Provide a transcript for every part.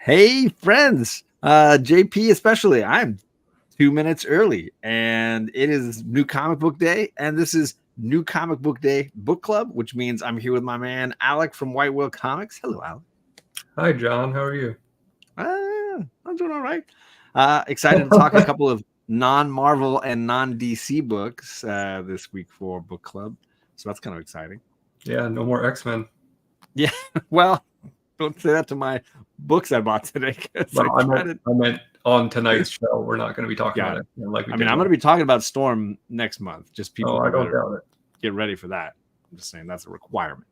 Hey, friends. JP, especially. I'm 2 minutes early, and it is New Comic Book Day, and this is New Comic Book Day Book Club, which means I'm here with my man Alec from White Whale Comics. Hello, Alec. Hi, John. How are you? I'm doing all right. Excited to talk a couple of non-Marvel and non-DC books this week for Book Club, so that's kind of exciting. Yeah, no more X-Men. Yeah, well, don't say that to my books I bought today. Well, I meant on tonight's show. We're not going to be talking about it. Like I'm going to be talking about Storm next month. Just people I don't doubt it. Get ready for that. I'm just saying that's a requirement.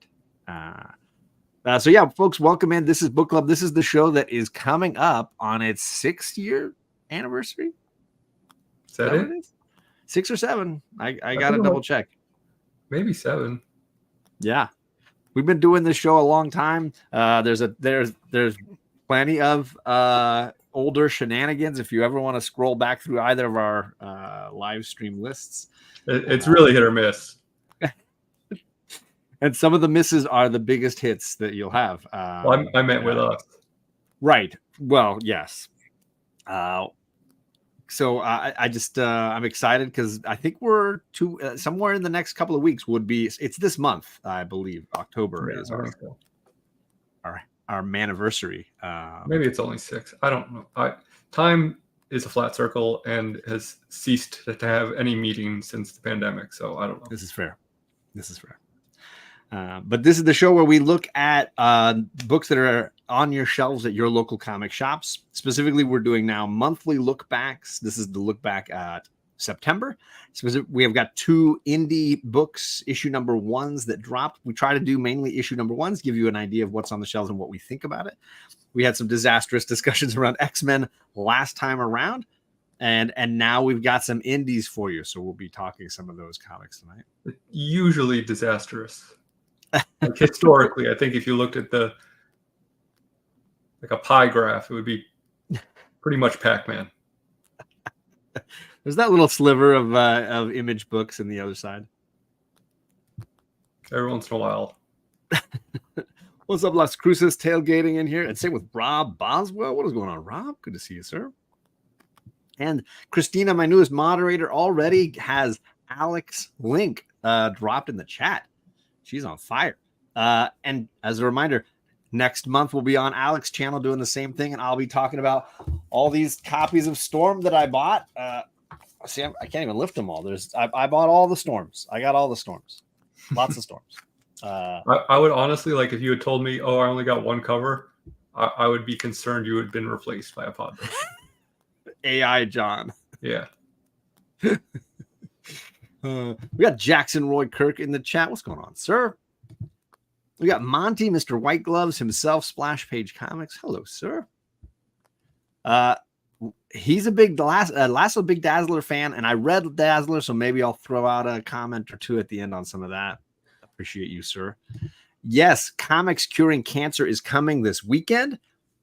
So yeah, folks, welcome in. This is Book Club. This is the show that is coming up on its 6th-year anniversary. Is that it? 6 or 7. I got to double check. Maybe 7. Yeah. We've been doing this show a long time. There's plenty of older shenanigans if you ever want to scroll back through either of our live stream lists. It's really hit or miss. And some of the misses are the biggest hits that you'll have. Well, I meant with us. Right. Well, yes. So I just I'm excited because I think we're somewhere in the next couple of weeks it's this month, I believe. October is our maniversary. Maybe it's only 6. I don't know. Time is a flat circle and has ceased to have any meetings since the pandemic. So I don't know. This is fair. But this is the show where we look at books that are on your shelves at your local comic shops. Specifically, we're doing now monthly look backs. This is the look back at September. We have got 2 indie books, issue number 1s that dropped. We try to do mainly issue number 1s, give you an idea of what's on the shelves and what we think about it. We had some disastrous discussions around X-Men last time around. And now we've got some indies for you. So we'll be talking some of those comics tonight. Usually disastrous. Like historically, I think if you looked at a pie graph, it would be pretty much Pac-Man. There's that little sliver of image books in the other side. Every once in a while. What's up, Las Cruces tailgating in here? And same with Rob Boswell. What is going on, Rob? Good to see you, sir. And Christina, my newest moderator, already has Alec's link dropped in the chat. She's on fire. And as a reminder, next month we'll be on Alec's channel doing the same thing, and I'll be talking about all these copies of Storm that I bought. See, I can't even lift them all. I bought all the Storms. I got all the Storms. Lots of Storms. I would honestly, like, if you had told me, I only got 1 cover, I would be concerned you had been replaced by a pod. AI John. Yeah. We got Jackson Roy Kirk in the chat. What's going on, sir? We got Monty, Mr. White Gloves himself, Splash Page Comics. Hello, sir. He's a big Lasso Big Dazzler fan, and I read Dazzler, so maybe I'll throw out a comment or 2 at the end on some of that. Appreciate you, sir. Yes, Comics Curing Cancer is coming this weekend.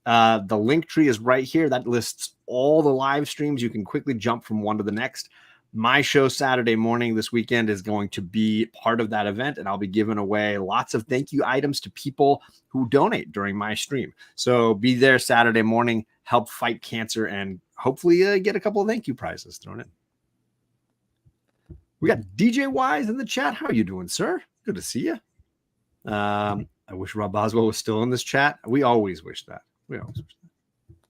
The link tree is right here. That lists all the live streams. You can quickly jump from one to the next. My show Saturday morning this weekend is going to be part of that event, and I'll be giving away lots of thank you items to people who donate during my stream. So be there Saturday morning, help fight cancer, and hopefully get a couple of thank you prizes thrown in. We got DJ Wise in the chat. How are you doing, sir? Good to see you. I wish Rob Boswell was still in this chat. We always wish that.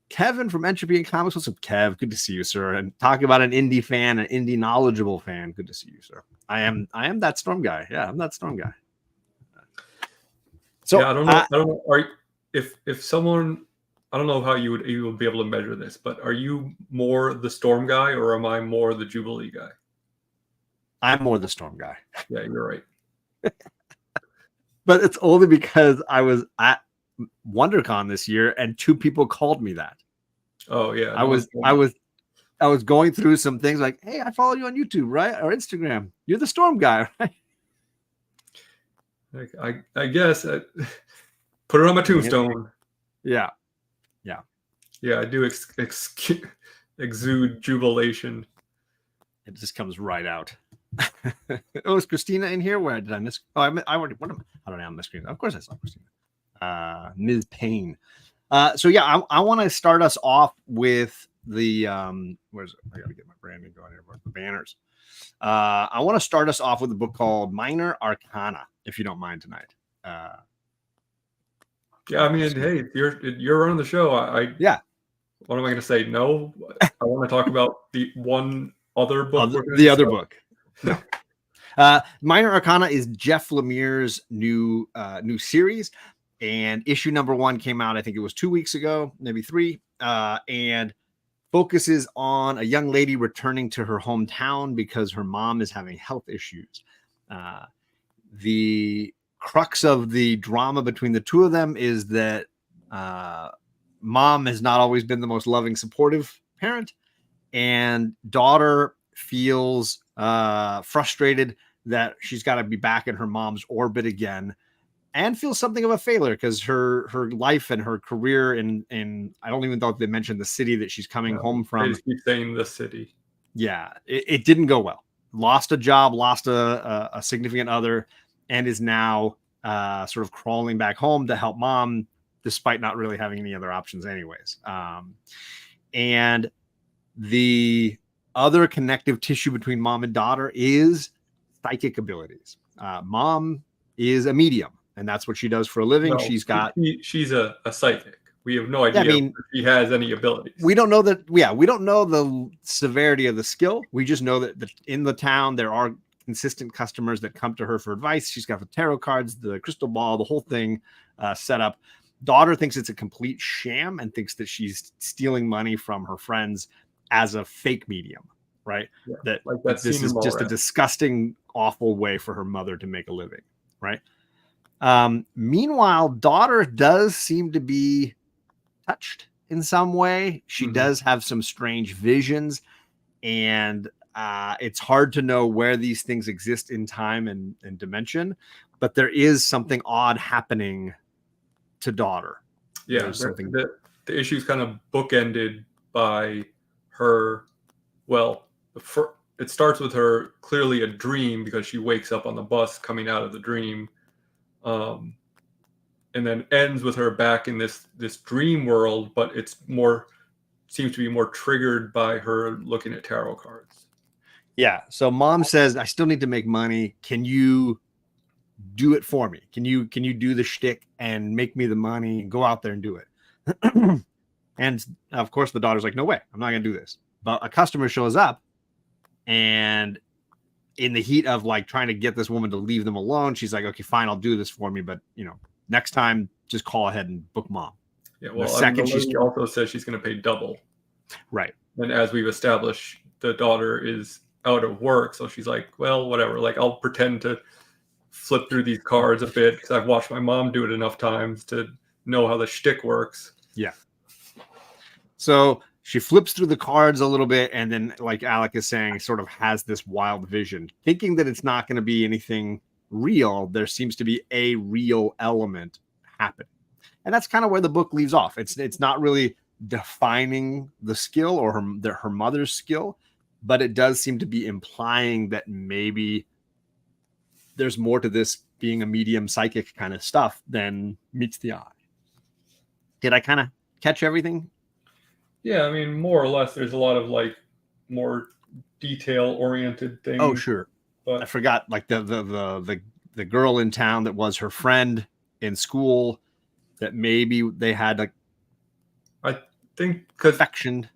Kevin from Entropy and Comics. What's up, Kev? Good to see you, sir. And talking about an indie fan, an indie knowledgeable fan. Good to see you, sir. I am that Storm guy. Yeah, I'm that Storm guy. So yeah, I don't know. If someone, I don't know how you would be able to measure this, but are you more the Storm guy or am I more the Jubilee guy? I'm more the Storm guy. Yeah, you're right. But it's only because I was at WonderCon this year and 2 people called me that. Oh yeah. I was going through some things like, hey, I follow you on YouTube, right? Or Instagram. You're the Storm guy, right? I guess put it on my tombstone. Yeah. I do exude jubilation. It just comes right out. Oh, is Christina in here? Where did I miss? Oh, I already. How do I on my screen? Of course I saw Christina. Ms. Payne. So yeah, I want to start us off with the where's it? I gotta get my branding going here, the banners. I want to start us off with a book called Minor Arcana, if you don't mind tonight. Yeah, I mean, hey, you're running the show. Yeah. What am I going to say? No, I want to talk about the one other book. The other book. No. Minor Arcana is Jeff Lemire's new series, and issue number 1 came out, I think it was 2 weeks ago, maybe 3, and focuses on a young lady returning to her hometown because her mom is having health issues. The crux of the drama between the two of them is that mom has not always been the most loving, supportive parent, and daughter feels frustrated that she's got to be back in her mom's orbit again, and feels something of a failure because her life and her career in I don't even know if they mentioned the city that she's coming home from. They just keep saying the city. Yeah, it didn't go well. Lost a job, lost a significant other, and is now sort of crawling back home to help mom, despite not really having any other options anyways. And the other connective tissue between mom and daughter is psychic abilities. Mom is a medium, and that's what she does for a living. No, she's a psychic. We have no idea if she has any abilities. We don't know that. Yeah, we don't know the severity of the skill. We just know that in the town there are consistent customers that come to her for advice. She's got the tarot cards, the crystal ball, the whole thing set up. Daughter thinks it's a complete sham and thinks that she's stealing money from her friends as a fake medium, right? Yeah, that this is just a disgusting, awful way for her mother to make a living, right? Meanwhile, daughter does seem to be touched in some way. She does have some strange visions, and it's hard to know where these things exist in time and dimension, but there is something odd happening to daughter. Yeah, the issue's kind of bookended by her. Well, it starts with her clearly a dream because she wakes up on the bus coming out of the dream, and then ends with her back in this dream world, but it's seems to be more triggered by her looking at tarot cards. Yeah. So mom says, I still need to make money. Can you do it for me? Can you do the shtick and make me the money and go out there and do it? And of course the daughter's like, no way, I'm not going to do this. But a customer shows up, and in the heat of like trying to get this woman to leave them alone, she's like, okay, fine, I'll do this for me. But next time just call ahead and book mom. Yeah. Well, she also says she's going to pay double. Right. And as we've established, the daughter is out of work. So she's like, well, whatever. Like, I'll pretend to flip through these cards a bit because I've watched my mom do it enough times to know how the shtick works. Yeah. So she flips through the cards a little bit, and then, like Alec is saying, sort of has this wild vision, thinking that it's not going to be anything real. There seems to be a real element happening. And that's kind of where the book leaves off. It's not really defining the skill or her mother's skill, but it does seem to be implying that maybe there's more to this being a medium psychic kind of stuff than meets the eye. Did I kind of catch everything? Yeah, I mean, more or less, there's a lot of like more detail-oriented things. Oh, sure. But I forgot, like the girl in town that was her friend in school, that maybe they had like, I think because affection.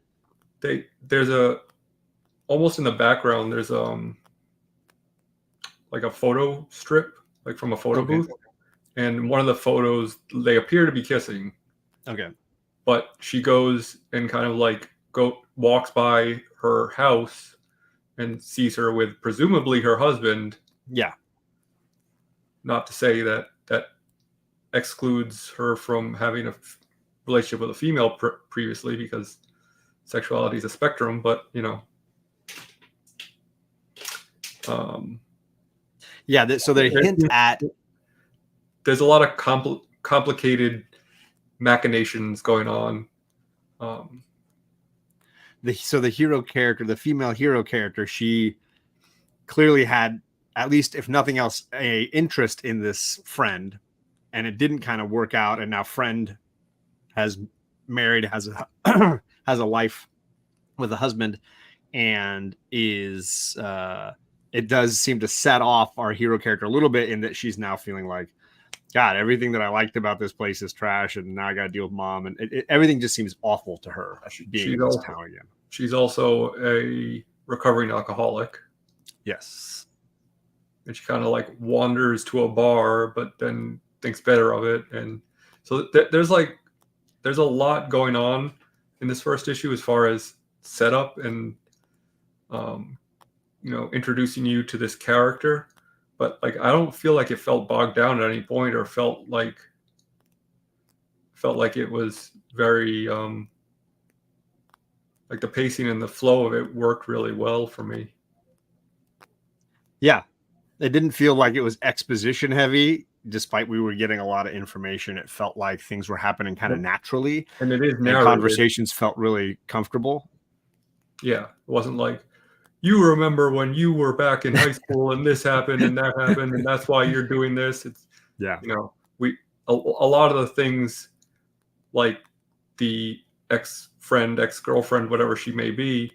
There's almost in the background there's like a photo strip, like from a photo booth, and one of the photos they appear to be kissing. Okay. But she goes and kind of like walks by her house and sees her with presumably her husband. Yeah. Not to say that excludes her from having a relationship with a female previously, because sexuality is a spectrum, but yeah. So they hint at. There's a lot of complicated machinations going on. The hero character, the female hero character, she clearly had, at least if nothing else, a interest in this friend, and it didn't kind of work out, and now friend has married, has a has a life with a husband, and is it does seem to set off our hero character a little bit in that she's now feeling like, God, everything that I liked about this place is trash, and now I got to deal with mom, and everything just seems awful to her being in this town again. She's also a recovering alcoholic. Yes. And she kind of like wanders to a bar, but then thinks better of it. And so there's a lot going on in this first issue as far as setup and, introducing you to this character. But like, I don't feel like it felt bogged down at any point or felt like it was very, like the pacing and the flow of it worked really well for me. Yeah. It didn't feel like it was exposition heavy, despite we were getting a lot of information. It felt like things were happening kind of naturally. And it is narrated. Conversations felt really comfortable. Yeah. It wasn't like, you remember when you were back in high school and this happened and that happened and that's why you're doing this. It's, a lot of the things, like the ex-friend, ex-girlfriend, whatever she may be,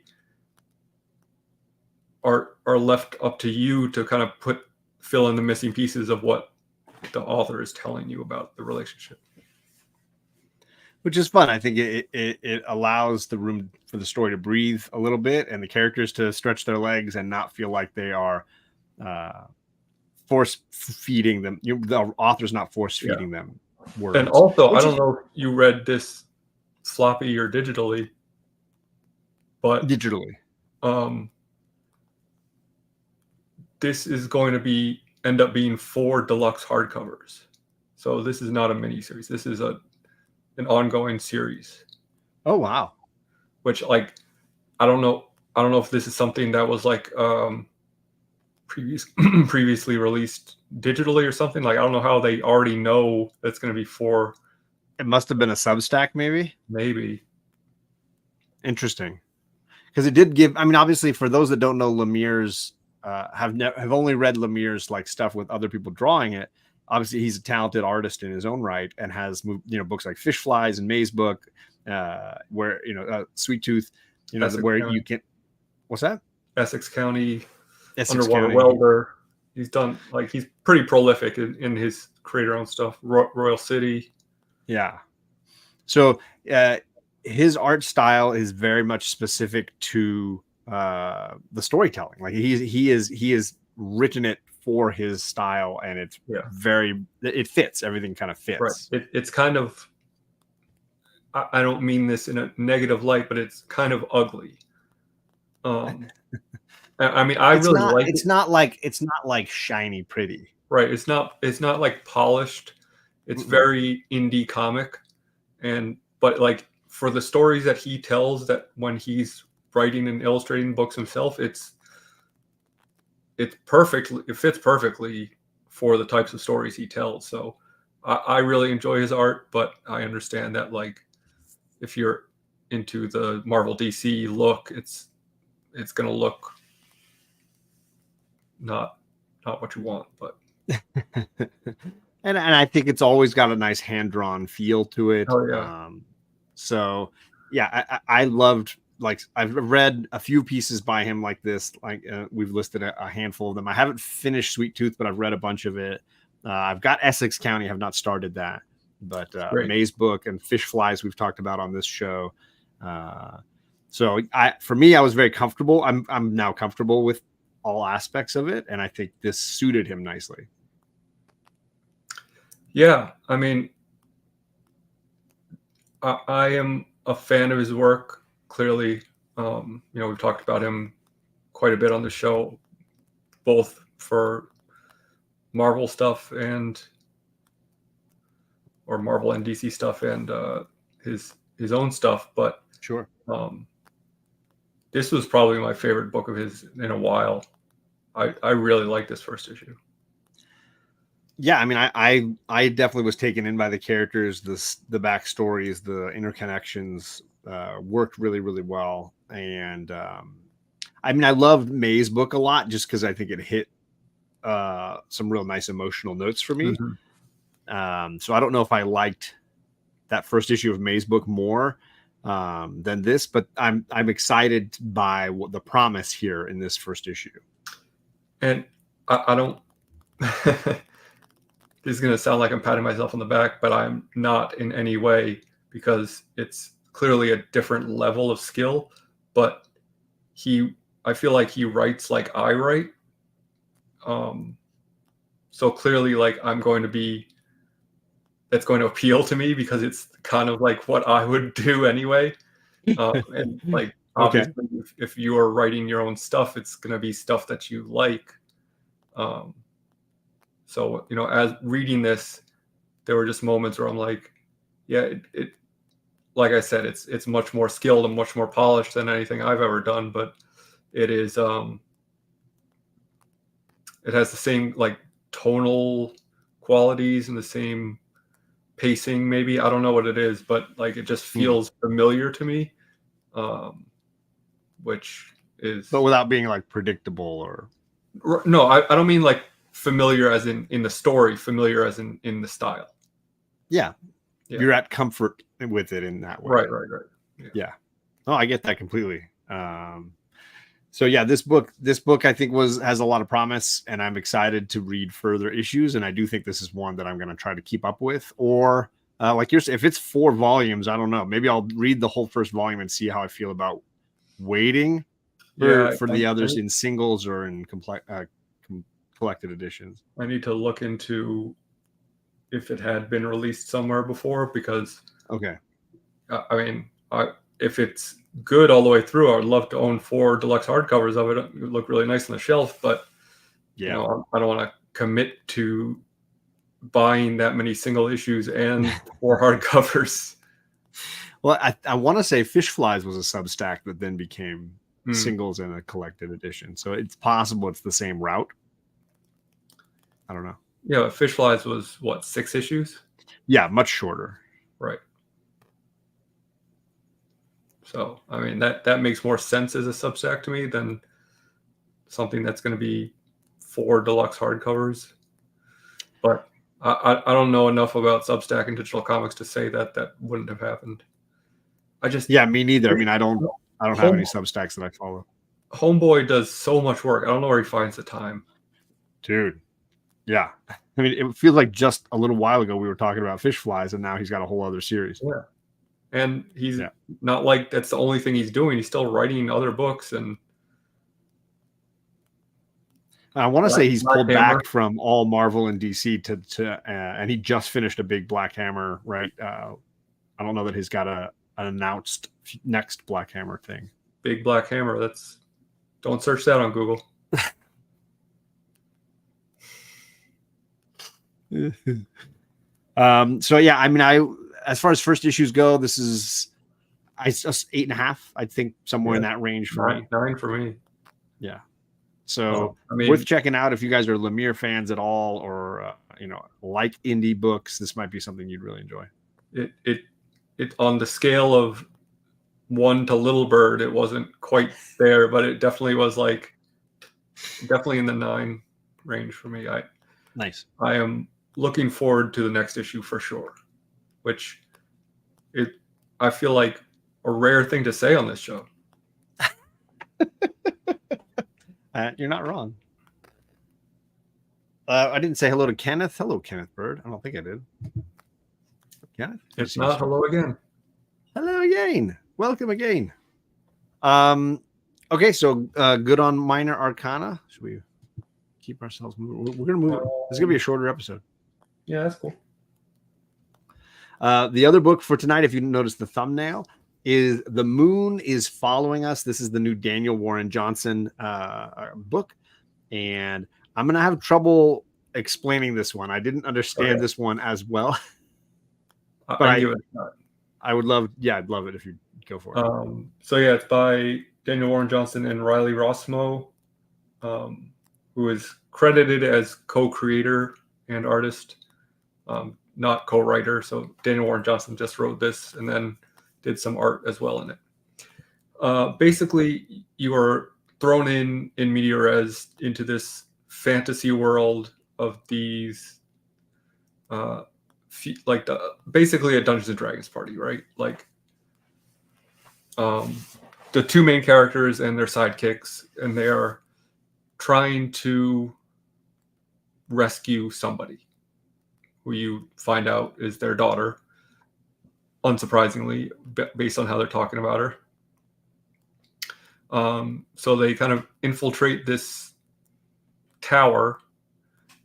are left up to you to kind of fill in the missing pieces of what the author is telling you about the relationship. Which is fun. I think it allows the room for the story to breathe a little bit and the characters to stretch their legs and not feel like they are force feeding them. The author's not force feeding them words. And also, I don't know if you read this floppy or digitally, but digitally. This is going to end up being 4 deluxe hardcovers. So this is not a mini series. This is an ongoing series. Oh wow. Which, like, I don't know if this is something that was like previously released digitally or something. Like, I don't know how they already know that's going to be 4. It must have been a Substack, maybe. Interesting. Because it did give, I mean, obviously for those that don't know, Lemire's have only read Lemire's like stuff with other people drawing it. Obviously, he's a talented artist in his own right and has books like Fish Flies and Maze Book, where Sweet Tooth, you can. What's that? Essex County, Underwater County. Welder. He's done, like, he's pretty prolific in his creator-owned stuff. Royal City. Yeah. So his art style is very much specific to the storytelling. Like he is written it for his style, and it's it fits. Everything kind of fits. Right. It's kind of, I don't mean this in a negative light, but it's kind of ugly. I mean, it's not like shiny pretty. Right. It's not like polished. It's very indie comic, but like for the stories that he tells, that when he's writing and illustrating books himself, it fits perfectly for the types of stories he tells. So I really enjoy his art, but I understand that, like, if you're into the Marvel DC look, it's going to look not what you want, but and I think it's always got a nice hand-drawn feel to it. Oh, yeah. So yeah, I loved, like, I've read a few pieces by him like this, like we've listed a handful of them. I haven't finished Sweet Tooth, but I've read a bunch of it. I've got Essex County, have not started that, but Maze Book and Fish Flies we've talked about on this show. So for me, I was very comfortable. I'm now comfortable with all aspects of it, and I think this suited him nicely. Yeah, I mean, I am a fan of his work. Clearly, we've talked about him quite a bit on the show, both for Marvel stuff or Marvel and DC stuff, and his own stuff. But sure, this was probably my favorite book of his in a while. I really like this first issue. Yeah, I mean, I definitely was taken in by the characters, the backstories, the interconnections, worked really, really well. And I mean, I loved May's book a lot just because I think it hit some real nice emotional notes for me. Mm-hmm. So I don't know if I liked that first issue of May's book more than this, but I'm excited by the promise here in this first issue. And I don't. This is going to sound like I'm patting myself on the back, but I'm not in any way, because it's clearly a different level of skill. But I feel like he writes like I write. So clearly, like that's going to appeal to me, because it's kind of like what I would do anyway. And like, obviously, if you are writing your own stuff, it's going to be stuff that you like. So, as reading this, there were just moments where I'm like, yeah, it like I said, it's much more skilled and much more polished than anything I've ever done, but it is, it has the same like tonal qualities and the same pacing, maybe. I don't know what it is, but like it just feels familiar to me, which is. But without being like predictable or. No, I don't mean like familiar as in the story, familiar as in the style. Yeah. You're at comfort with it in that way. Right. Yeah. Oh, I get that completely. So yeah, this book I think has a lot of promise, and I'm excited to read further issues. And I do think this is one that I'm going to try to keep up with, or like if it's 4 volumes, I don't know, maybe I'll read the whole first volume and see how I feel about waiting for the others in singles or in collected editions. I need to look into if it had been released somewhere before, because I mean, if it's good all the way through, I would love to own 4 deluxe hardcovers of it. It would look really nice on the shelf, but I don't want to commit to buying that many single issues and 4 hardcovers. Well, I want to say Fish Flies was a Substack that then became singles and a collected edition, so it's possible it's the same route. I don't know. Yeah, Fish Flies was what, 6 issues? Yeah, much shorter. Right. So, I mean, that makes more sense as a Substack to me than something that's going to be 4 deluxe hardcovers. But I don't know enough about Substack and digital comics to say that wouldn't have happened. Me neither. I mean, I don't have any Substacks that I follow. Homeboy does so much work. I don't know where he finds the time. Dude. Yeah. I mean, it feels like just a little while ago we were talking about Fish Flies, and now he's got a whole other series. Yeah. And he's not like that's the only thing he's doing. He's still writing other books. And I want to say he's pulled back from all Marvel and DC to and he just finished a big Black Hammer, right? I don't know that he's got an announced next Black Hammer thing. Big Black Hammer. Don't search that on Google. So yeah, I mean, as far as first issues go, this is just 8.5. I think somewhere in that range for me. 9 for me. Yeah. So worth checking out if you guys are Lemire fans at all, or like indie books. This might be something you'd really enjoy. It on the scale of 1 to Little Bird, it wasn't quite there, but it definitely was definitely in the 9 range for me. Nice. I am looking forward to the next issue for sure, which I feel like a rare thing to say on this show. You're not wrong. I didn't say hello to Kenneth. Hello, Kenneth Bird. I don't think I did. Kenneth? It's not hello again. Hello again. Welcome again. Okay, so good on Minor Arcana. Should we keep ourselves moving? We're going to move. This is going to be a shorter episode. Yeah, that's cool. The other book for tonight, if you notice the thumbnail, is The Moon is Following Us. This is the new Daniel Warren Johnson book, and I'm going to have trouble explaining this one. I didn't understand this one as well. But I would love, I'd love it if you go for it. So yeah, it's by Daniel Warren Johnson and Riley Rossmo, who is credited as co-creator and artist, not co-writer. So Daniel Warren Johnson just wrote this and then did some art as well in it. Basically, you are thrown in media res into this fantasy world of these like basically a Dungeons and Dragons party, right? Like the two main characters and their sidekicks, and they are trying to rescue somebody who you find out is their daughter, unsurprisingly, based on how they're talking about her. So they kind of infiltrate this tower,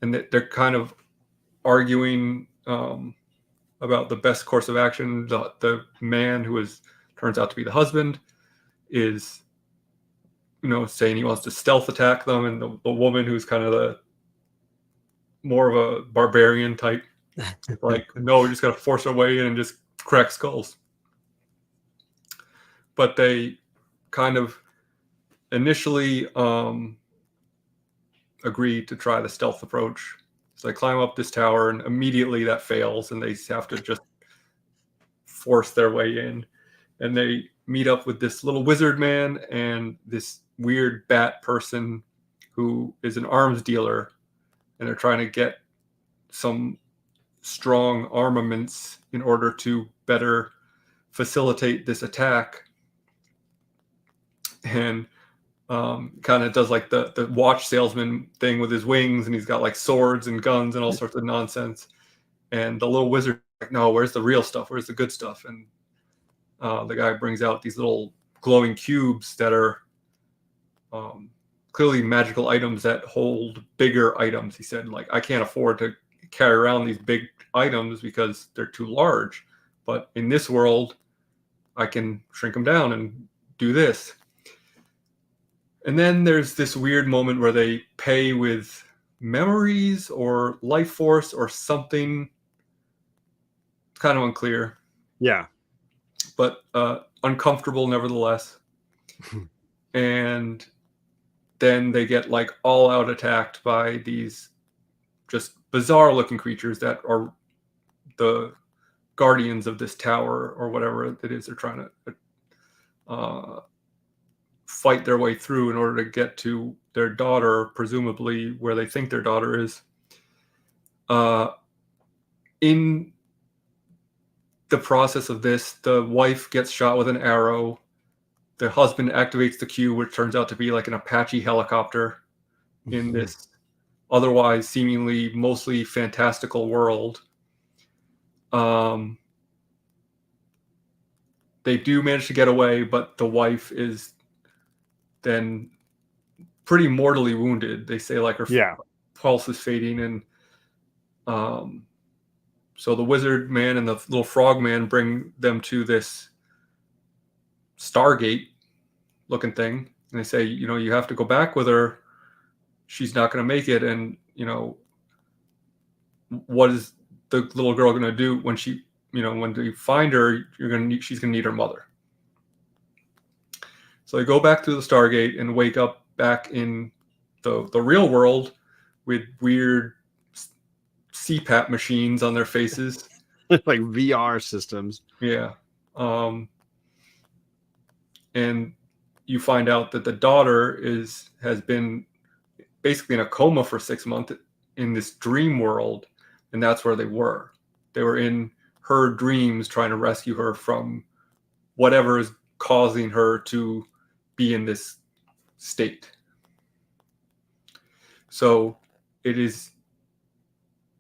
and they're kind of arguing about the best course of action. The man who turns out to be the husband is, saying he wants to stealth attack them, and the woman who's kind of the more of a barbarian type, like, no, we just got to force our way in and just crack skulls. But they kind of initially agree to try the stealth approach. So they climb up this tower, and immediately that fails, and they have to just force their way in. And they meet up with this little wizard man and this weird bat person who is an arms dealer, and they're trying to get some strong armaments in order to better facilitate this attack. And kind of does like the watch salesman thing with his wings, and he's got like swords and guns and all sorts of nonsense. And the little wizard like, no, where's the real stuff? Where's the good stuff? And the guy brings out these little glowing cubes that are clearly magical items that hold bigger items. He said, like, I can't afford to carry around these big items because they're too large. But in this world, I can shrink them down and do this. And then there's this weird moment where they pay with memories or life force or something. It's kind of unclear. Yeah. But uncomfortable nevertheless. And then they get like all out attacked by these just bizarre looking creatures that are the guardians of this tower or whatever it is they're trying to fight their way through in order to get to their daughter, presumably where they think their daughter is. In the process of this, the wife gets shot with an arrow. The husband activates the cue, which turns out to be like an Apache helicopter in this otherwise seemingly mostly fantastical world. They do manage to get away, but the wife is then pretty mortally wounded. They say like her pulse is fading, and so the wizard man and the little frog man bring them to this Stargate looking thing, and they say, you have to go back with her. She's not going to make it. And what is the little girl going to do when when they find her? She's going to need her mother. So they go back through the Stargate and wake up back in the real world with weird CPAP machines on their faces. Like VR systems. Yeah. And you find out that the daughter has been basically in a coma for 6 months in this dream world, and that's where they were. They were in her dreams trying to rescue her from whatever is causing her to be in this state. So it is,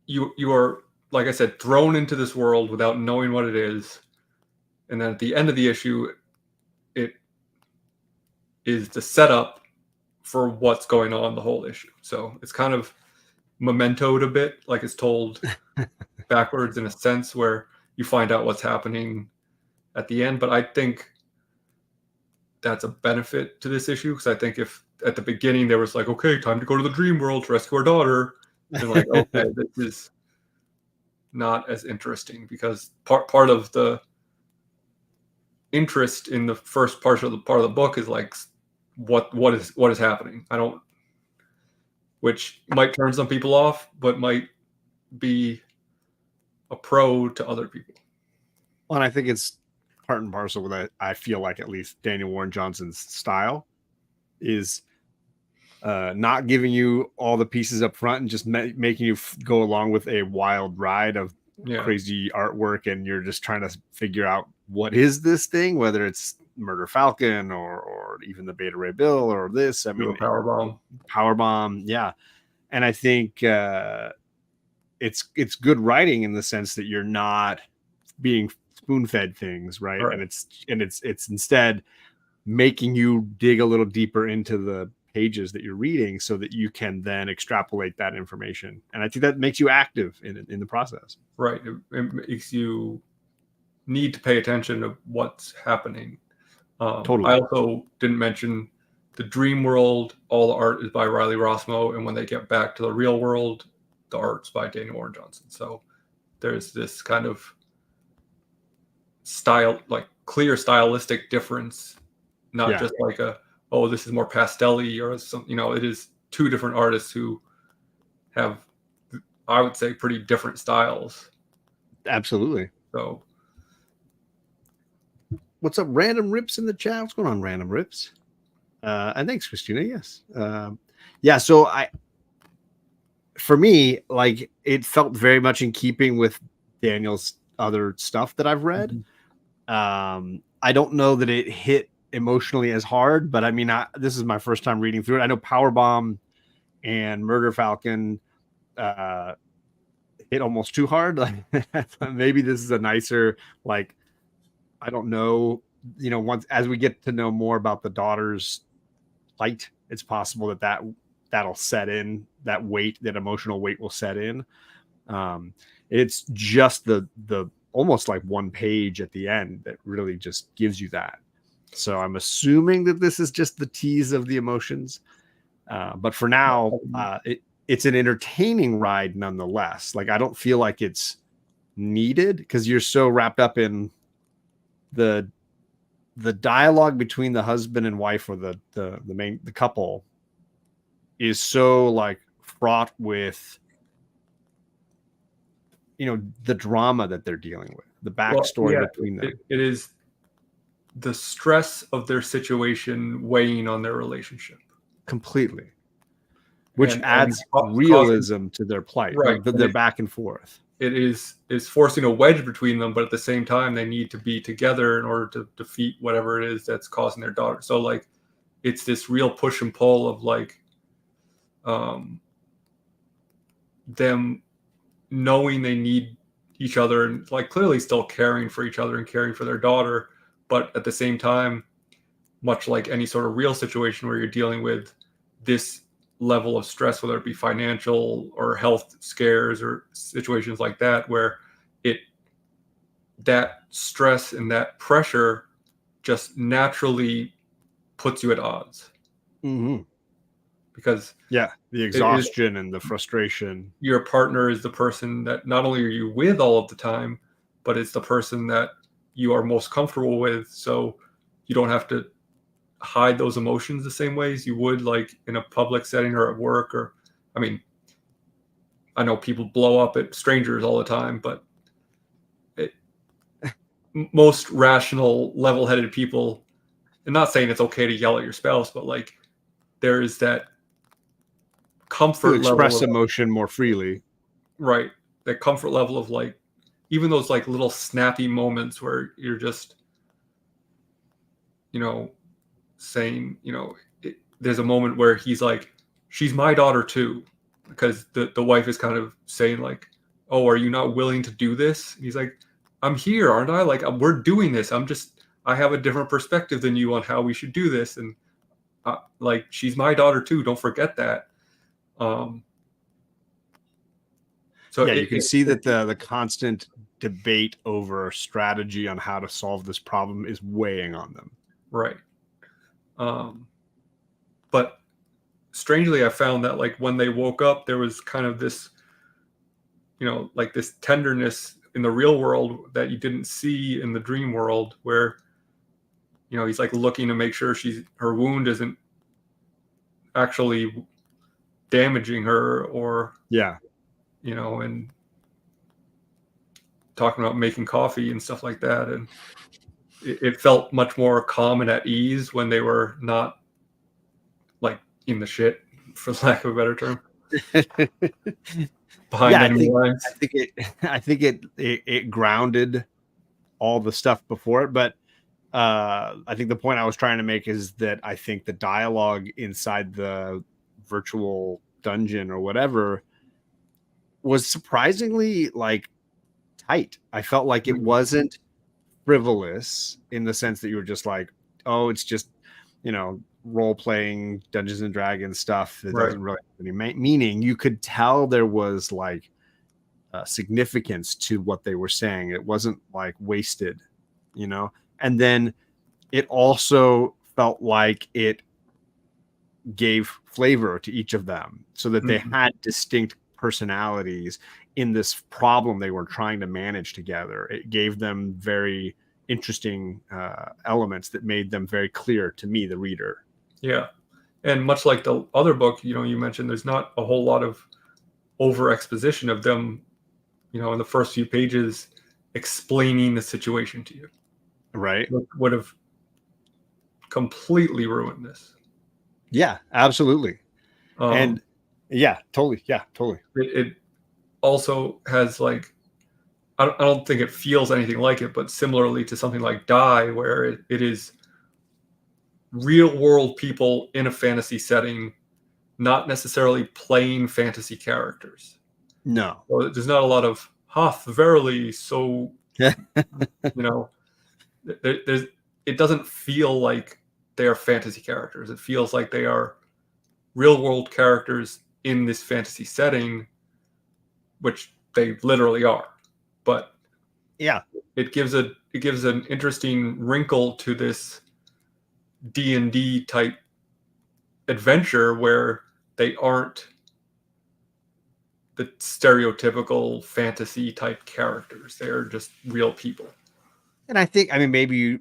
you are, like I said, thrown into this world without knowing what it is. And then at the end of the issue, it is the setup for what's going on the whole issue. So it's kind of mementoed a bit, like it's told backwards in a sense, where you find out what's happening at the end. But I think that's a benefit to this issue, because I think if at the beginning there was like, okay, time to go to the dream world to rescue our daughter, and like, okay, this is not as interesting, because part of the interest in the first part of the book is like what is happening. Which might turn some people off, but might be a pro to other people. Well, and I think it's part and parcel with that. I feel like at least Daniel Warren Johnson's style is not giving you all the pieces up front and just making you go along with a wild ride of crazy artwork, and you're just trying to figure out what is this thing, whether it's Murder Falcon or even the Beta Ray Bill or this. I mean, Power Bomb, yeah. And I think it's good writing in the sense that you're not being spoon-fed things, right? And it's instead making you dig a little deeper into the pages that you're reading so that you can then extrapolate that information. And I think that makes you active in the process. Right. It makes you need to pay attention to what's happening. Totally. I also didn't mention the dream world. All the art is by Riley Rossmo, and when they get back to the real world, the art's by Daniel Warren Johnson. So there's this kind of style, like clear stylistic difference, not just like this is more pastel-y or some, it is two different artists who have, I would say, pretty different styles. Absolutely. So what's up, Random Rips in the chat? What's going on, Random Rips? And thanks, Christina. Yes. So for me, like, it felt very much in keeping with Daniel's other stuff that I've read. I don't know that it hit emotionally as hard, but I mean, this is my first time reading through it. I know Powerbomb and Murder Falcon hit almost too hard. Like, maybe this is a nicer, like, I don't know, once as we get to know more about the daughter's plight, it's possible that'll set in, that emotional weight will set in. It's just the almost like one page at the end that really just gives you that. So I'm assuming that this is just the tease of the emotions. But for now, it's an entertaining ride nonetheless. Like, I don't feel like it's needed because you're so wrapped up in the dialogue between the husband and wife, or the couple, is so like fraught with the drama that they're dealing with, the backstory between them. It is the stress of their situation weighing on their relationship completely, which adds realism to their plight, right? They're back and forth. It is forcing a wedge between them, but at the same time, they need to be together in order to defeat whatever it is that's causing their daughter. So, like, it's this real push and pull of like them knowing they need each other and like clearly still caring for each other and caring for their daughter, but at the same time, much like any sort of real situation where you're dealing with this level of stress, whether it be financial or health scares or situations like that, where that stress and that pressure just naturally puts you at odds. Because the exhaustion and the frustration. Your partner is the person that not only are you with all of the time, but it's the person that you are most comfortable with. So you don't have to hide those emotions the same way as you would like in a public setting or at work. Or, I mean, I know people blow up at strangers all the time, but most rational, level-headed people, and not saying it's okay to yell at your spouse, but like there is that comfort level, express emotion more freely, right? That comfort level of like even those like little snappy moments where you're just saying, there's a moment where he's like, she's my daughter too, because the wife is kind of saying like, oh, are you not willing to do this? And he's like, I'm here, aren't I? Like, we're doing this. I have a different perspective than you on how we should do this. And like, she's my daughter too. Don't forget that. So you can see that the constant debate over strategy on how to solve this problem is weighing on them. Right. But strangely, I found that like when they woke up, there was kind of this, like this tenderness in the real world that you didn't see in the dream world, where, he's like looking to make sure her wound isn't actually damaging her, or, and talking about making coffee and stuff like that. And it felt much more calm and at ease when they were not like in the shit, for lack of a better term. behind enemy lines. I think it grounded all the stuff before it, but I think the point I was trying to make is that I think the dialogue inside the virtual dungeon or whatever was surprisingly like tight. I felt like it wasn't frivolous in the sense that you were just like, oh, it's just, role playing Dungeons and Dragons stuff that doesn't really have any meaning. You could tell there was like significance to what they were saying. It wasn't like wasted, and then it also felt like it gave flavor to each of them so that they had distinct personalities in this problem they were trying to manage together. It gave them very interesting elements that made them very clear to me, the reader. Yeah. And much like the other book, you mentioned there's not a whole lot of over exposition of them, in the first few pages explaining the situation to you. Right. It would have completely ruined this. Yeah, absolutely. And yeah, totally. Yeah, totally. It also has like, I don't think it feels anything like it, but similarly to something like Die, where it is real world people in a fantasy setting, not necessarily playing fantasy characters. No. So there's not a lot of hath verily, so it doesn't feel like they are fantasy characters. It feels like they are real world characters in this fantasy setting, which they literally are. But yeah, it gives an interesting wrinkle to this D&D type adventure where they aren't the stereotypical fantasy type characters. They're just real people. And I think, maybe you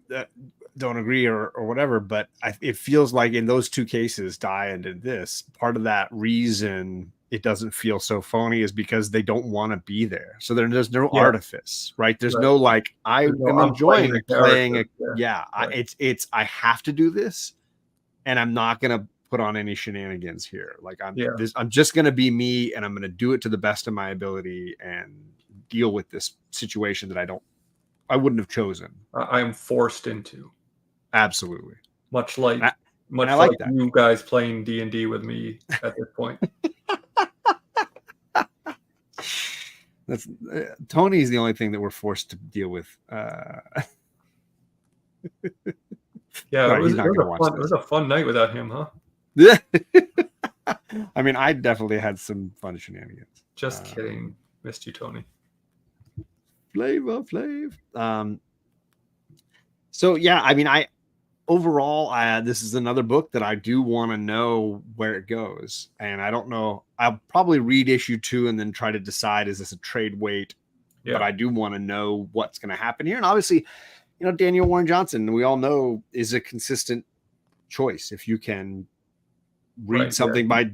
don't agree or whatever, but it feels like in those two cases, Die and in this, part of that reason it doesn't feel so phony is because they don't want to be there. So there's no artifice, right? There's no like, I'm enjoying playing a I have to do this and I'm not going to put on any shenanigans here. Like I'm just going to be me and I'm going to do it to the best of my ability and deal with this situation that I wouldn't have chosen. I am forced into. Absolutely. Much like you guys playing D&D with me at this point. That's Tony's the only thing that we're forced to deal with. Yeah, sorry, it was a fun night without him, huh? Yeah. I definitely had some fun shenanigans. Just kidding. Missed you, Tony. Flavor Flav. So yeah, overall, this is another book that I do want to know where it goes, and I don't know. I'll probably read issue 2 and then try to decide, is this a trade weight? Yeah. But I do want to know what's going to happen here, and obviously, Daniel Warren Johnson, we all know, is a consistent choice. If you can read something by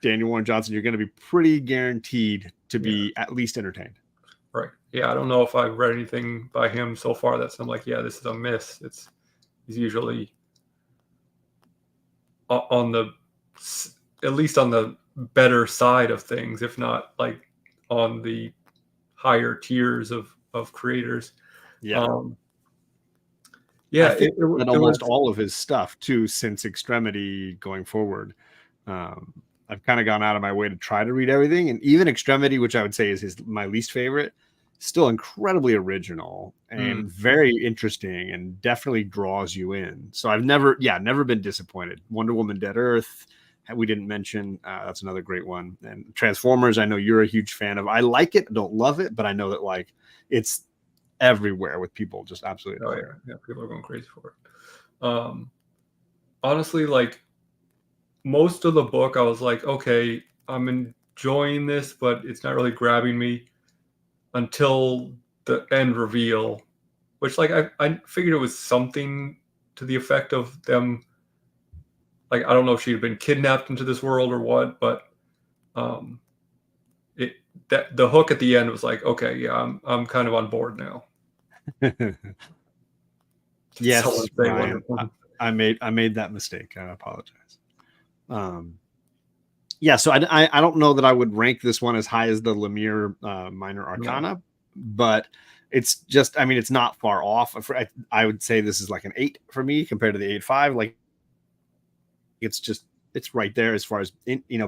Daniel Warren Johnson, you're going to be pretty guaranteed to be at least entertained. Right. Yeah, I don't know if I've read anything by him so far that's I'm like, yeah, this is a miss. He's usually at least on the better side of things, if not like on the higher tiers of creators. Yeah. Yeah, I think almost all of his stuff too, since Extremity going forward. I've kind of gone out of my way to try to read everything, and even Extremity, which I would say is my least favorite, still incredibly original and very interesting, and definitely draws you in. So I've never been disappointed. Wonder Woman, Dead Earth, we didn't mention. That's another great one. And Transformers, I know you're a huge fan of. I like it, don't love it, but I know that like it's everywhere with people just absolutely. Oh yeah, people are going crazy for it. Honestly, like most of the book, I was like, okay, I'm enjoying this, but it's not really grabbing me until the end reveal, which like I figured it was something to the effect of them. Like, I don't know if she had been kidnapped into this world or what, but the hook at the end was like, okay, yeah, I'm kind of on board now. Yes, Ryan, I made that mistake. I apologize. yeah, so I don't know that I would rank this one as high as the Lemire Minor Arcana, but it's just, I mean, it's not far off. I would say this is like an 8 for me compared to the 8.5. Like, it's right there as far as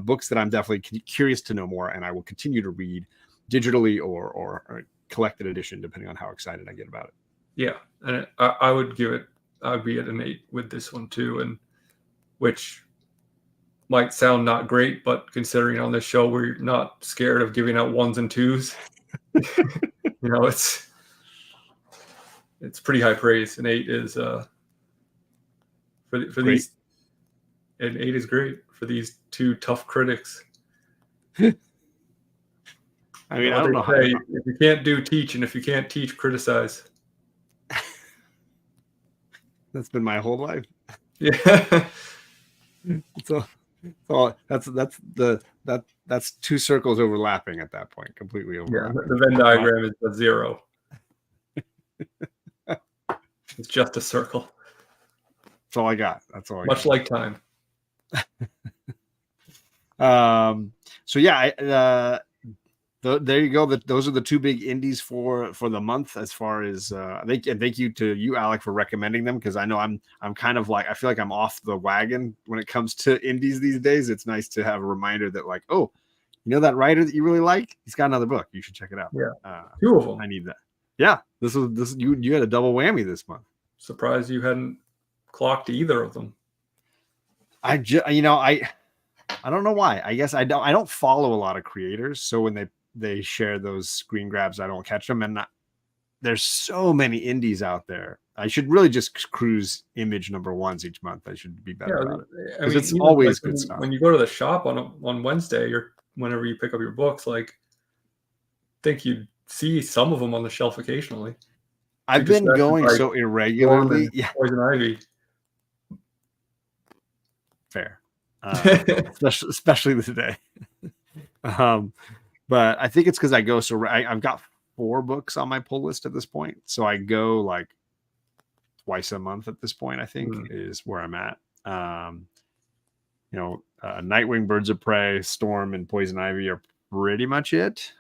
books that I'm definitely curious to know more, and I will continue to read digitally or collected edition, depending on how excited I get about it. Yeah, and I'd be at an 8 with this one too, and which might sound not great, but considering on this show we're not scared of giving out 1s and 2s, it's pretty high praise. An 8 is for these, an 8 is great for these two tough critics. I mean, I don't know if you can't teach, and if you can't teach, criticize. That's been my whole life. Yeah. So that's two circles overlapping at that point, completely overlapping. Yeah, the Venn diagram is a 0. It's just a circle. That's all I got. That's all. Much like time. So yeah, there you go. Those are the two big indies for the month. As far as thank you to you, Alec, for recommending them, because I know I'm kind of like, I feel like I'm off the wagon when it comes to indies these days. It's nice to have a reminder that, like, oh, that writer that you really like, he's got another book. You should check it out. Yeah, 2 of them. I need that. Yeah, this you had a double whammy this month. Surprised you hadn't clocked either of them. I don't know why. I guess I don't follow a lot of creators, so when they share those screen grabs, I don't catch them. And there's so many indies out there. I should really just cruise image number 1s each month. I should be better about it, because it's always good stuff. When you go to the shop on Wednesday, or whenever you pick up your books, like, I think you see some of them on the shelf occasionally. I've been going so irregularly. Yeah, Poison Ivy. Fair, especially today. But I think it's because I go so I've got 4 books on my pull list at this point, so I go like twice a month at this point. I think is where I'm at. Nightwing, Birds of Prey, Storm, and Poison Ivy are pretty much it.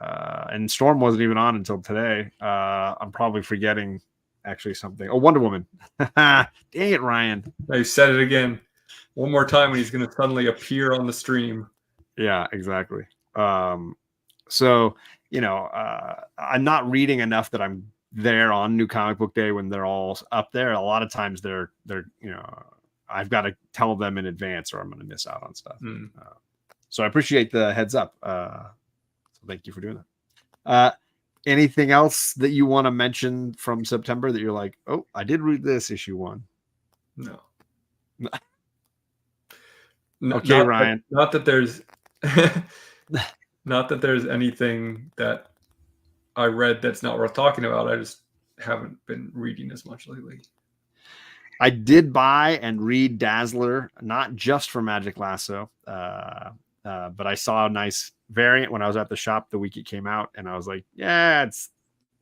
And Storm wasn't even on until today. I'm probably forgetting actually something. Oh, Wonder Woman. Dang it, Ryan. I said it again. One more time and he's going to suddenly appear on the stream. Yeah, exactly. So, I'm not reading enough that I'm there on New Comic Book Day when they're all up there. A lot of times they're I've got to tell them in advance or I'm going to miss out on stuff. So I appreciate the heads up. So thank you for doing that. Anything else that you want to mention from September that you're like, oh, I did read this issue 1? No. Okay, Ryan. Not that there's not that there's anything that I read that's not worth talking about. I just haven't been reading as much lately. I did buy and read Dazzler, not just for Magic Lasso, but I saw a nice variant when I was at the shop the week it came out, and I was like, yeah, it's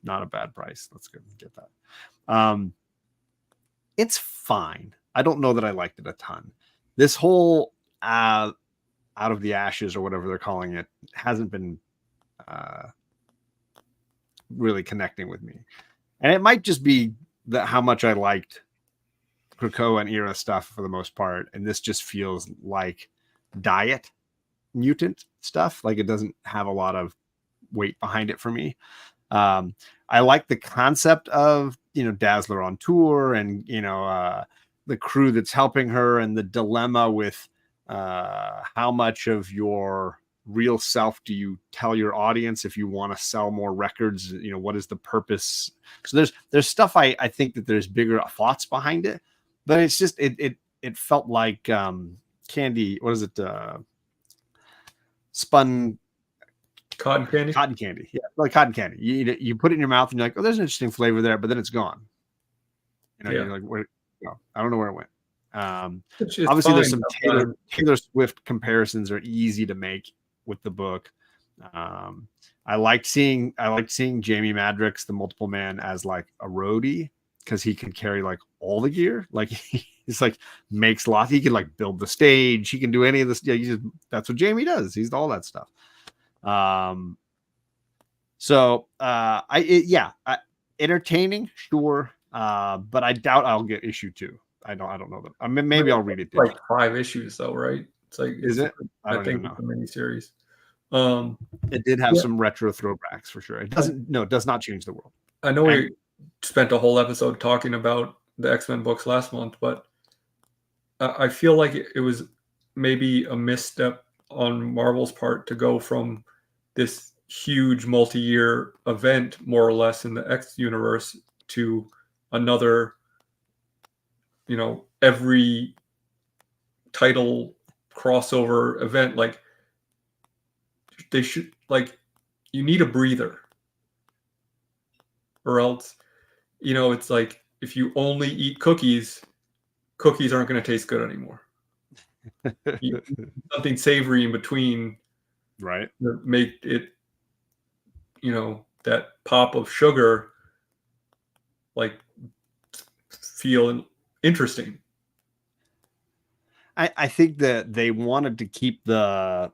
not a bad price. Let's go get that. It's fine. I don't know that I liked it a ton. This whole out of the ashes or whatever they're calling it hasn't been really connecting with me, and it might just be that how much I liked Krakoa and Era stuff for the most part, and this just feels like diet mutant stuff. Like, it doesn't have a lot of weight behind it for me. I like the concept of Dazzler on tour, and the crew that's helping her, and the dilemma with how much of your real self do you tell your audience if you want to sell more records. What is the purpose? So there's stuff I think that there's bigger thoughts behind it, but it's just it felt like candy. What is it? Spun cotton candy. Yeah, like cotton candy. You put it in your mouth and you're like, oh, there's an interesting flavor there, but then it's gone. You're like, where? I don't know where it went. Obviously, there's some Taylor Swift comparisons are easy to make with the book. I liked seeing Jamie Madrox, the Multiple Man, as like a roadie, because he can carry like all the gear. Like he's like makes lots. He can like build the stage. He can do any of this. Yeah, that's what Jamie does. He's all that stuff. Entertaining, sure. But I doubt I'll get issue 2. I don't know that. I mean, maybe I'll read it. Like 5 issues though, right? It's like, is it? I don't think it's a miniseries. It did have some retro throwbacks for sure. It does not change the world. I know we spent a whole episode talking about the X-Men books last month, but I feel like it was maybe a misstep on Marvel's part to go from this huge multi-year event, more or less, in the X universe to another, every title crossover event. Like, they should, like, you need a breather, or else, it's like if you only eat cookies aren't going to taste good anymore. You need something savory in between, right? To make it, that pop of sugar, like, feel interesting. I think that they wanted to keep the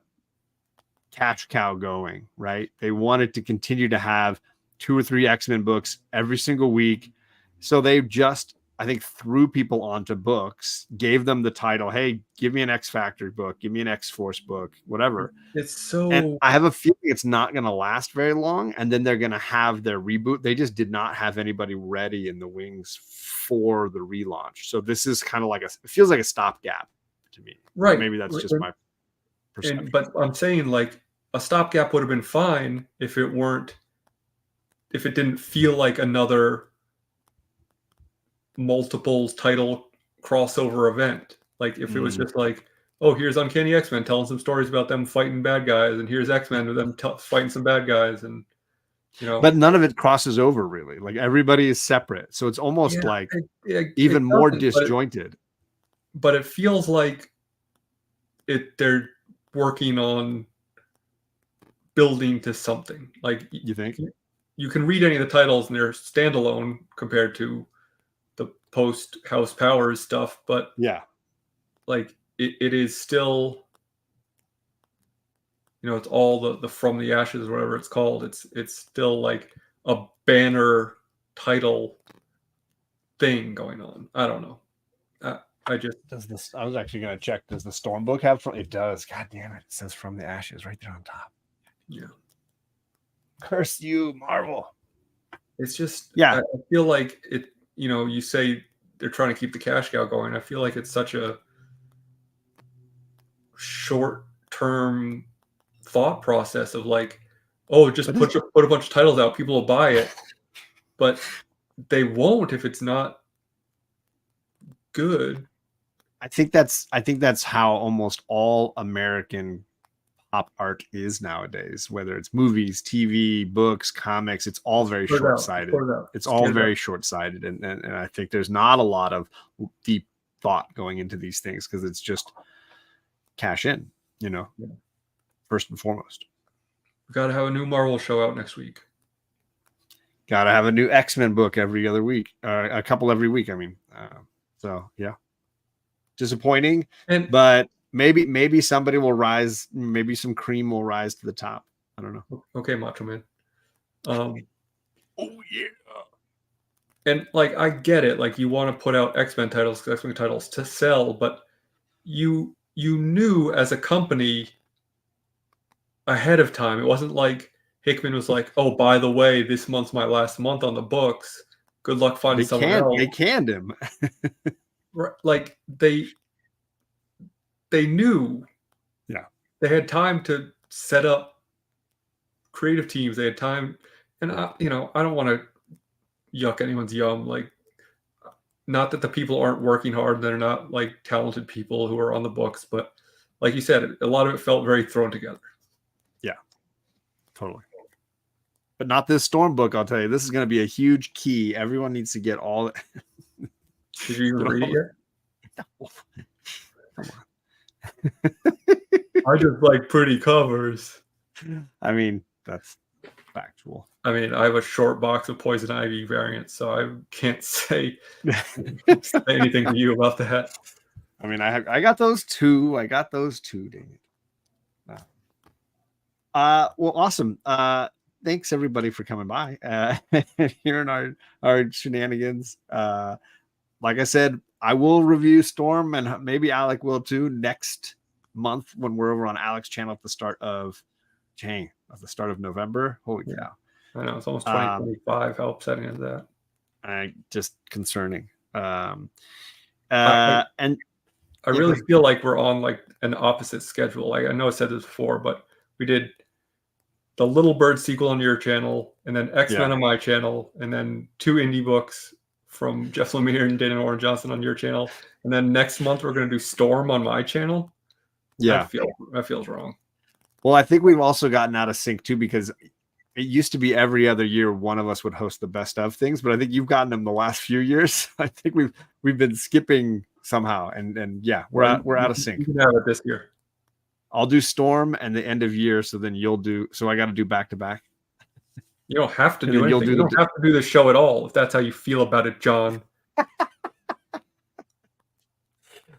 cash cow going, right? They wanted to continue to have 2 or 3 X-Men books every single week. So they just, I think, threw people onto books, gave them the title, hey, give me an X-Factor book, give me an X-Force book, whatever. And I have a feeling it's not going to last very long, and then they're going to have their reboot. They just did not have anybody ready in the wings for the relaunch. So this is kind of like it feels like a stopgap to me. Right. Maybe that's just my perception. But I'm saying, like, a stopgap would have been fine if it didn't feel like another multiple title crossover event. Like, if it was just like, oh, here's Uncanny X-Men telling some stories about them fighting bad guys, and here's X-Men with them fighting some bad guys, and But none of it crosses over really. Like, everybody is separate, so it's almost even more disjointed. But it feels like they're working on building to something. Like, you think you can read any of the titles and they're standalone compared to the post House Powers stuff, but like it is still, it's all the From the Ashes, whatever it's called. It's still like a banner title thing going on. I don't know. I was actually going to check. Does the Storm book have it does. God damn it. It says From the Ashes right there on top. Yeah. Curse you, Marvel. It's just, I feel like it, you say they're trying to keep the cash cow going. I feel like it's such a short-term thought process of like, oh, just put a bunch of titles out, people will buy it. But they won't if it's not good. I think that's how almost all American pop art is nowadays, whether it's movies, TV, books, comics. It's all very short-sighted. It's all very short-sighted, and I think there's not a lot of deep thought going into these things because it's just cash in, first and foremost. We've got to have a new Marvel show out next week. Got to have a new X-Men book every other week, a couple every week. I mean, so yeah, disappointing, but maybe somebody will rise. Maybe some cream will rise to the top. I don't know. Okay, Macho Man. Oh yeah. And like, I get it. Like, you want to put out X-Men titles to sell, but you knew as a company ahead of time. It wasn't like Hickman was like, oh, by the way, this month's my last month on the books. Good luck finding someone else. They canned him. Like, they knew. Yeah. They had time to set up creative teams. They had time. And, I don't want to yuck anyone's yum. Like, not that the people aren't working hard. They're not, like, talented people who are on the books. But like you said, a lot of it felt very thrown together. Yeah, totally. But not this Storm book, I'll tell you. This is going to be a huge key. Everyone needs to get all. Did you even read it yet? No. Come on. I just like pretty covers. I mean, that's factual. I mean, I have a short box of poison ivy variants, so I can't say anything to you about that. I mean, I got those two. Dang it. Well, awesome. Thanks everybody for coming by and hearing our shenanigans. Like I said, I will review Storm, and maybe Alec will too next month when we're over on Alec's channel at the start of November. Holy cow! I know it's almost 2025. How upsetting is that? Just concerning. And I really feel like we're on like an opposite schedule. Like I know I said this before, but we did the Little Bird sequel on your channel, and then X-Men on my channel, and then 2 indie books from Jeff Lemire and Dana Warren Johnson on your channel, and then next month we're going to do Storm on my channel. Yeah, that feels wrong. Well, I think we've also gotten out of sync too, because it used to be every other year one of us would host the best of things, but I think you've gotten them the last few years. I think we've been skipping somehow, and yeah, we're out of sync. You can have it this year. I'll do Storm and the end of year, so then you'll do. So I got to do back to back. You don't have to do anything. You don't have to do the show at all if that's how you feel about it, John.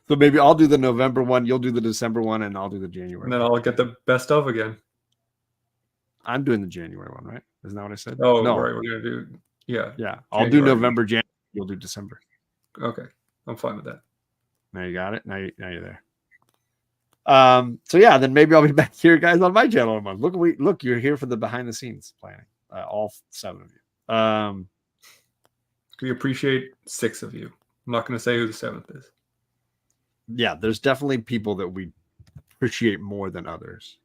So maybe I'll do the November one, you'll do the December one, and I'll do the January. And then I'll get the best of again. I'm doing the January one, right? Isn't that what I said? Oh, no. Right. We're gonna do yeah. I'll do November, January. You'll do December. Okay, I'm fine with that. Now you got it. Now you're there. So yeah, then maybe I'll be back here, guys, on my channel in a month. Look, you're here for the behind the scenes planning. All 7 of you. We appreciate 6 of you. I'm not going to say who the 7th is. Yeah, there's definitely people that we appreciate more than others.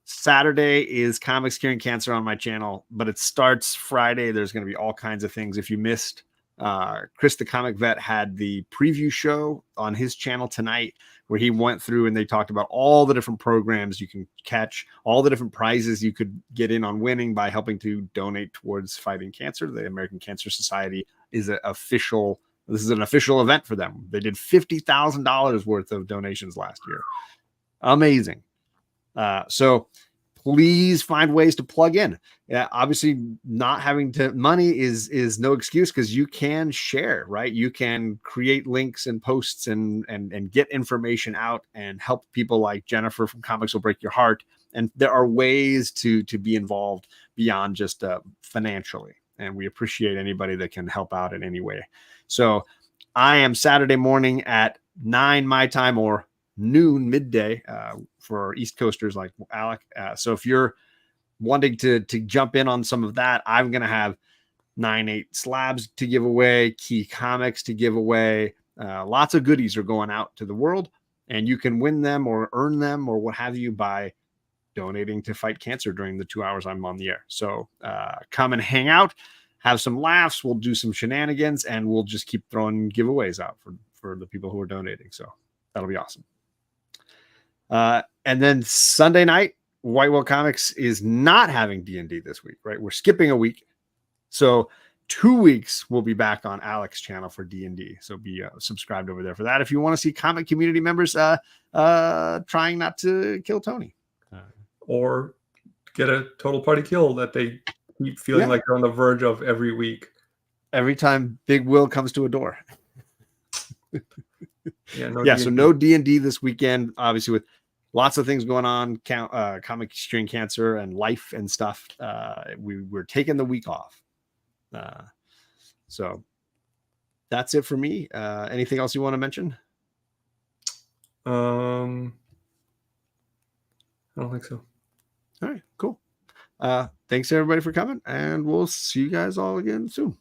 Saturday is Comics Curing Cancer on my channel, but it starts Friday. There's going to be all kinds of things. If you missed, Chris the Comic Vet had the preview show on his channel tonight, where he went through and they talked about all the different programs you can catch, all the different prizes you could get in on winning by helping to donate towards fighting cancer. The American Cancer Society is this is an official event for them. They did $50,000 worth of donations last year. Amazing. So please find ways to plug in. Yeah, obviously not having money is no excuse, because you can share, right? You can create links and posts and get information out and help people like Jennifer from Comics Will Break Your Heart. And there are ways to be involved beyond just financially. And we appreciate anybody that can help out in any way. So I am Saturday morning at 9 my time, or noon, midday, for East Coasters like Alec. So if you're wanting to jump in on some of that, I'm going to have 9/8 slabs to give away, key comics to give away. Lots of goodies are going out to the world, and you can win them or earn them or what have you by donating to fight cancer during the 2 hours I'm on the air. So come and hang out, have some laughs. We'll do some shenanigans, and we'll just keep throwing giveaways out for the people who are donating. So that'll be awesome. And then Sunday night, White Whale Comics is not having D&D this week, right? We're skipping a week. So 2 weeks we'll be back on Alec's channel for D&D. So be subscribed over there for that. If you want to see comic community members trying not to kill Tony. Or get a total party kill that they keep feeling like they're on the verge of every week. Every time Big Will comes to a door. D&D. So no D&D this weekend, obviously, with lots of things going on, Comic Curing Cancer and life and stuff. We're taking the week off. So that's it for me. Anything else you want to mention? I don't think so. All right, cool. Thanks everybody for coming, and we'll see you guys all again soon.